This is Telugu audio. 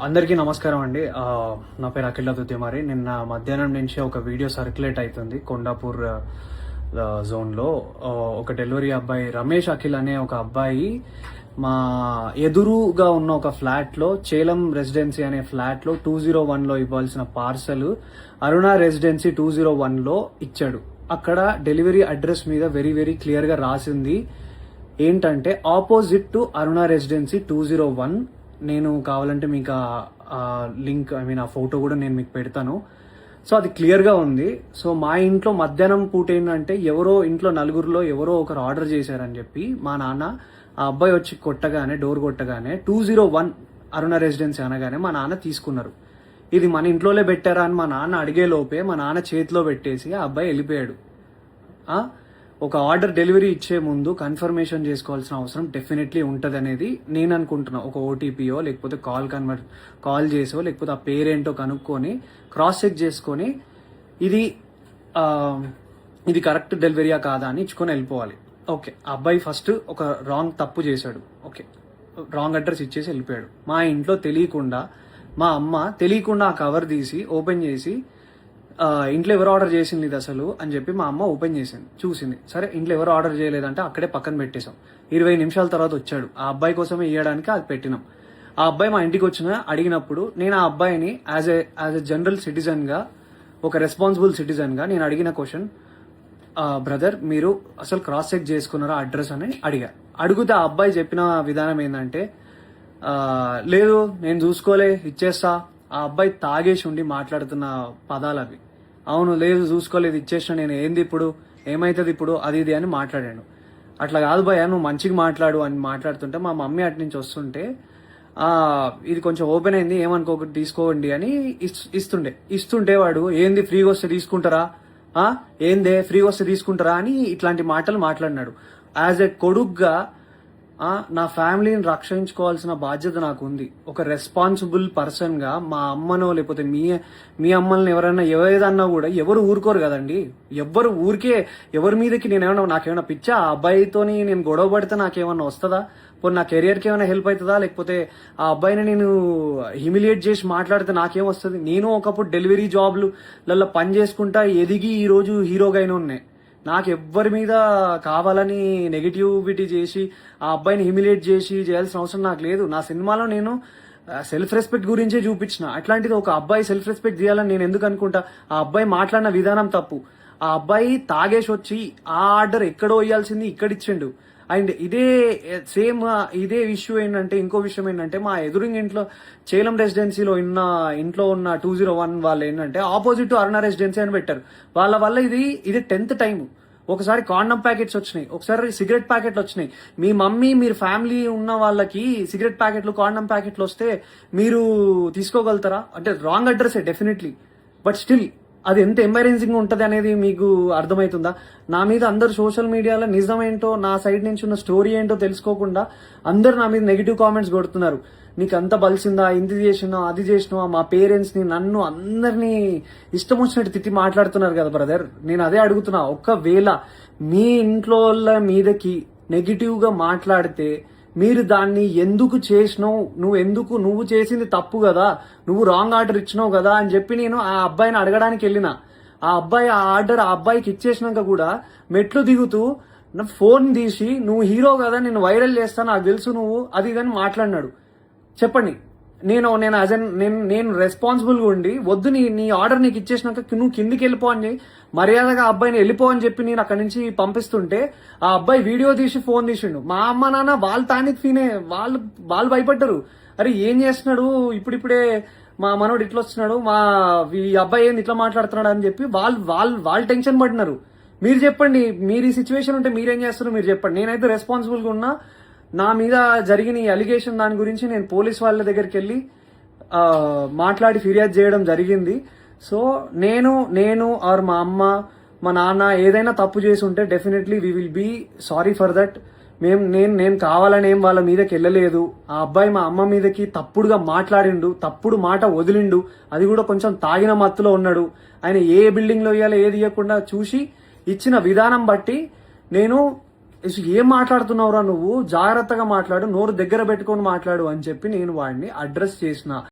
అందరికీ నమస్కారం అండి. నా పేరు అఖిల్ దుద్దిమారి. నిన్న మధ్యాహ్నం నుంచి ఒక వీడియో సర్క్యులేట్ అవుతుంది కొండాపూర్ జోన్లో. ఒక డెలివరీ అబ్బాయి రమేష్ అఖిల్ అనే ఒక అబ్బాయి మా ఎదురుగా ఉన్న ఒక ఫ్లాట్లో, చేలం రెసిడెన్సీ అనే ఫ్లాట్లో 201లో ఇవ్వాల్సిన పార్సల్ అరుణ రెసిడెన్సీ 201లో ఇచ్చాడు. అక్కడ డెలివరీ అడ్రస్ మీద వెరీ వెరీ క్లియర్గా రాసింది ఏంటంటే ఆపోజిట్ టు అరుణ రెసిడెన్సీ 201. నేను కావాలంటే మీకు ఆ లింక్ ఆ ఫోటో కూడా నేను మీకు పెడతాను. సో అది క్లియర్గా ఉంది. సో మా ఇంట్లో మధ్యాహ్నం పూట ఏంటంటే ఎవరో ఇంట్లో నలుగురిలో ఎవరో ఒకరు ఆర్డర్ చేశారని చెప్పి మా నాన్న ఆ అబ్బాయి వచ్చి డోర్ కొట్టగానే 201 అరుణ రెసిడెన్సీ అనగానే మా నాన్న తీసుకున్నారు. ఇది మన ఇంట్లోనే పెట్టారా అని మా నాన్న అడిగే లోపే మా నాన్న చేతిలో పెట్టేసి ఆ అబ్బాయి వెళ్ళిపోయాడు. ఒక ఆర్డర్ డెలివరీ ఇచ్చే ముందు కన్ఫర్మేషన్ చేసుకోవాల్సిన అవసరం డెఫినెట్లీ ఉంటుంది అనేది నేను అనుకుంటున్నా. ఒక ఓటీపీయో లేకపోతే కాల్ చేసో లేకపోతే ఆ పేరేంటో కనుక్కొని క్రాస్ చెక్ చేసుకొని ఇది కరెక్ట్ డెలివరీయా కాదా అని ఇచ్చుకొని వెళ్ళిపోవాలి. ఓకే, అబ్బాయి ఫస్ట్ ఒక తప్పు చేశాడు. ఓకే, రాంగ్ అడ్రస్ ఇచ్చేసి వెళ్ళిపోయాడు. మా ఇంట్లో తెలియకుండా మా అమ్మ తెలియకుండా ఆ కవర్ తీసి ఓపెన్ చేసి ఇంట్లో ఎవరు ఆర్డర్ చేసింది ఇది అసలు అని చెప్పి మా అమ్మ ఓపెన్ చేసింది, చూసింది. సరే ఇంట్లో ఎవరు ఆర్డర్ చేయలేదంటే అక్కడే పక్కన పెట్టేశాం. 20 నిమిషాల తర్వాత వచ్చాడు. ఆ అబ్బాయి కోసమే ఇవ్వడానికి అది పెట్టినాం. ఆ అబ్బాయి మా ఇంటికి అడిగినప్పుడు నేను ఆ అబ్బాయిని యాజ్ ఎ జనరల్ సిటిజన్గా, ఒక రెస్పాన్సిబుల్ సిటిజన్గా నేను అడిగిన క్వశ్చన్, బ్రదర్ మీరు అసలు క్రాస్ చెక్ చేసుకున్నారా అడ్రస్ అని అడిగితే ఆ అబ్బాయి చెప్పిన విధానం ఏంటంటే, లేదు నేను చూసుకోలే ఇచ్చేస్తా. ఆ అబ్బాయి తాగేసి ఉండి మాట్లాడుతున్న పదాలు అవి. అవును, లేదు చూసుకోలేదు ఇచ్చేసిన, నేను ఏంది ఇప్పుడు, ఏమైతుంది ఇప్పుడు, అది ఇది అని మాట్లాడాను. అట్లా కాదు భయ్యా, నువ్వు మంచిగా మాట్లాడు అని మాట్లాడుతుంటే మా మమ్మీ అటు నుంచి వస్తుంటే ఇది కొంచెం ఓపెన్ అయింది ఏమనుకోకటి తీసుకోండి అని ఇస్తుంటే వాడు ఏంది ఫ్రీగా వస్తే తీసుకుంటారా, ఏందే ఫ్రీగా వస్తే తీసుకుంటారా అని ఇట్లాంటి మాటలు మాట్లాడినాడు. యాజ్ ఎ కొడుగ్గా నా ఫ్యామిలీని రక్షించుకోవాల్సిన బాధ్యత నాకు ఉంది. ఒక రెస్పాన్సిబుల్ పర్సన్ గా మా అమ్మనో లేకపోతే మీ అమ్మల్ని ఎవరైనా ఏదన్నా కూడా ఎవరు ఊరుకోరు కదండి. ఎవరి మీదకి నాకేమైనా పిచ్చా, ఆ అబ్బాయితోని నేను గొడవ పడితే నాకేమన్నా వస్తుందా, పోనీ నా కెరియర్కి ఏమైనా హెల్ప్ అవుతుందా, లేకపోతే ఆ అబ్బాయిని నేను హ్యూమిలియేట్ చేసి మాట్లాడితే నాకేం వస్తుంది. నేను ఒకప్పుడు డెలివరీ జాబ్లలో పని చేసుకుంటా ఎదిగి ఈ రోజు హీరోగా అయినా ఉన్నాయి. నాకు ఎవ్వరి మీద కావాలని నెగిటివిటీ చేసి ఆ అబ్బాయిని హ్యూమిలియేట్ చేయాల్సిన అవసరం నాకు లేదు. నా సినిమాలో నేను సెల్ఫ్ రెస్పెక్ట్ గురించే చూపించిన. అట్లాంటిది ఒక అబ్బాయి సెల్ఫ్ రెస్పెక్ట్ చేయాలని నేను ఎందుకు అనుకుంటా? ఆ అబ్బాయి మాట్లాడిన విధానం తప్పు. ఆ అబ్బాయి తాగేసి వచ్చి ఆ ఆర్డర్ ఎక్కడో ఇవ్వాల్సింది ఇక్కడ ఇచ్చిండు. అండ్ ఇదే ఇష్యూ ఏంటంటే, ఇంకో విషయం ఏంటంటే, మా ఎదురింగ్ ఇంట్లో చేలం రెసిడెన్సీలో ఇంట్లో ఉన్న 201 వాళ్ళు ఏంటంటే ఆపోజిట్ అరుణ రెసిడెన్సీ అని పెట్టారు. వాళ్ళ వల్ల ఇది 10th టైం. ఒకసారి కాండమ్ ప్యాకెట్స్ వచ్చినాయి, ఒకసారి సిగరెట్ ప్యాకెట్లు వచ్చినాయి. మీ మమ్మీ మీరు ఫ్యామిలీ ఉన్న వాళ్ళకి సిగరెట్ ప్యాకెట్లు కాండమ్ ప్యాకెట్లు వస్తే మీరు తీసుకోగలుగుతారా? అంటే wrong address definitely, but still అది ఎంత ఎంబైరెన్సింగ్ ఉంటుంది అనేది మీకు అర్థమవుతుందా? నా మీద అందరు సోషల్ మీడియాలో నిజమేంటో, నా సైడ్ నుంచి ఉన్న స్టోరీ ఏంటో తెలుసుకోకుండా అందరు నా మీద నెగిటివ్ కామెంట్స్ కొడుతున్నారు. నీకు అంత బలిసిందా, ఇంత చేసినా అది చేసినావా, మా పేరెంట్స్ని నన్ను అందరినీ ఇష్టం వచ్చినట్టు తిట్టి మాట్లాడుతున్నారు కదా బ్రదర్. నేను అదే అడుగుతున్నా, ఒకవేళ మీ ఇంట్లో మీదకి నెగిటివ్ గా మాట్లాడితే మీరు దాన్ని ఎందుకు చేసినావు, నువ్వు చేసింది తప్పు కదా, నువ్వు రాంగ్ ఆర్డర్ ఇచ్చినావు కదా అని చెప్పి నేను ఆ అబ్బాయిని అడగడానికి వెళ్ళిన. ఆ అబ్బాయి ఆ ఆర్డర్ ఆ అబ్బాయికి ఇచ్చేసినాక కూడా మెట్లు దిగుతూ నా ఫోన్ తీసి నువ్వు హీరో కదా, నేను వైరల్ చేస్తా, నాకు తెలుసు నువ్వు అది ఇదని మాట్లాడినాడు. చెప్పండి, నేను రెస్పాన్సిబుల్గా ఉండి వద్దు నీ ఆర్డర్ నీకు ఇచ్చేసినాక నువ్వు కిందికి వెళ్ళిపో అని మర్యాదగా అబ్బాయిని వెళ్ళిపో అని చెప్పి నేను అక్కడి నుంచి పంపిస్తుంటే ఆ అబ్బాయి వీడియో తీసి ఫోన్ తీసిండు. మా అమ్మ నాన్న వాళ్ళు తానికి వాళ్ళు భయపడ్డారు. అరే ఏం చేస్తున్నాడు ఇప్పుడిప్పుడే మా మనోడు ఇట్లా వస్తున్నాడు, ఈ అబ్బాయి ఏంది ఇట్లా మాట్లాడుతున్నాడు అని చెప్పి వాళ్ళు టెన్షన్ పడినారు. మీరు చెప్పండి, మీరు ఈ సిచ్యువేషన్ ఉంటే మీరేం చేస్తారు మీరు చెప్పండి. నేనైతే రెస్పాన్సిబుల్గా ఉన్నా. నా మీద జరిగిన ఈ అలిగేషన్ దాని గురించి నేను పోలీస్ వాళ్ళ దగ్గరికి వెళ్ళి మాట్లాడి ఫిర్యాదు చేయడం జరిగింది. సో నేను ఆర్ మా అమ్మ మా నాన్న ఏదైనా తప్పు చేసి ఉంటే definitely we will be sorry for that. నేను కావాలని ఏం వాళ్ళ మీదకి వెళ్ళలేదు. ఆ అబ్బాయి మా అమ్మ మీదకి తప్పుడుగా మాట్లాడిండు, తప్పుడు మాట వదిలిండు, అది కూడా కొంచెం తాగిన మత్తులో ఉన్నాడు. ఆయన ఏ బిల్డింగ్ లో ఇవ్వాలో ఏది ఇవ్వకుండా చూసి ఇచ్చిన విధానం బట్టి నేను ఏం మాట్లాడుతున్నావురా నువ్వు, జాగ్రత్తగా మాట్లాడు, నోరు దగ్గర పెట్టుకొని మాట్లాడు అని చెప్పి నేను వాడిని అడ్రస్ చేసిన.